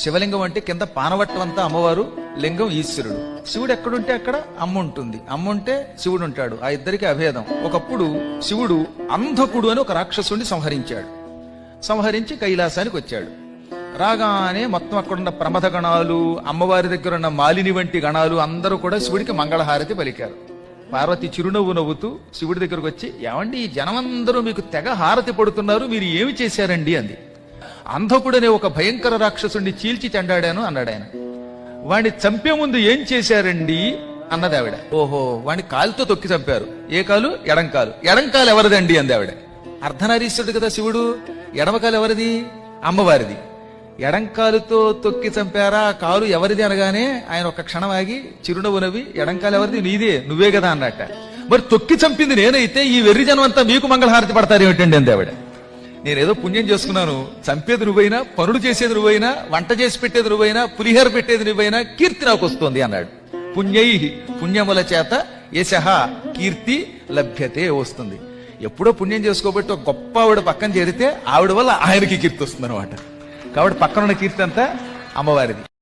శివలింగం అంటే కింద పానవట్టం అంతా అమ్మవారు, లింగం ఈశ్వరుడు. శివుడు ఎక్కడుంటే అక్కడ అమ్మ ఉంటుంది, అమ్మ ఉంటే శివుడు ఉంటాడు. ఆ ఇద్దరికి అభేదం. ఒకప్పుడు శివుడు అంధకుడు అని ఒక రాక్షసుడిని సంహరించాడు. సంహరించి కైలాసానికి వచ్చాడు. రాగానే మొత్తం అక్కడున్న ప్రమథ గణాలు, అమ్మవారి దగ్గర ఉన్న మాలిని వంటి గణాలు అందరూ కూడా శివుడికి మంగళహారతి పలికారు. పార్వతి చిరునవ్వు నవ్వుతూ శివుడి దగ్గరకు వచ్చి, ఏమండి ఈ జనమందరూ మీకు తెగ హారతి పడుతున్నారు, మీరు ఏమి చేశారండి అంది. అంధకుడనే ఒక భయంకర రాక్షసుడిని చీల్చి చెండాడాను అన్నాడు ఆయన. వాణ్ణి చంపే ముందు ఏం చేశారండి అన్నది ఆవిడ. ఓహో, వాణ్ణి కాలుతో తొక్కి చంపారు. ఏ కాలు? ఎడంకాలు. ఎడంకాలు ఎవరిదండి అంది ఆవిడ. అర్ధనారీశ్వరుడు కదా శివుడు, ఎడమకాలు ఎవరిది? అమ్మవారిది. ఎడంకాలుతో తొక్కి చంపారా, కాలు ఎవరిది అనగానే ఆయన ఒక క్షణం ఆగి చిరునవ్వు నవ్వి, ఎడంకాలు ఎవరిది? నీదే, నువ్వే కదా అన్నట్ట. మరి తొక్కి చంపింది నేనైతే ఈ వెర్రి జనం అంతా మీకు మంగళహారతి పడతారు ఏమిటండి అంది ఆవిడ. నేనేదో పుణ్యం చేసుకున్నాను, చంపేది నువ్వైనా, పనులు చేసేది నువ్వైనా, వంట చేసి పెట్టేది నువ్వైనా, పులిహోర పెట్టేది నువ్వైనా, కీర్తి నాకు వస్తుంది అన్నాడు. పుణ్యై, పుణ్యముల చేత యశః కీర్తి లభ్యతే వస్తుంది. ఎప్పుడో పుణ్యం చేసుకోబట్టి ఒక గొప్ప ఆవిడ పక్కన చేరితే ఆవిడ వల్ల ఆయనకి కీర్తి వస్తుంది అనమాట. కాబట్టి పక్కనున్న కీర్తి అంతా అమ్మవారిది.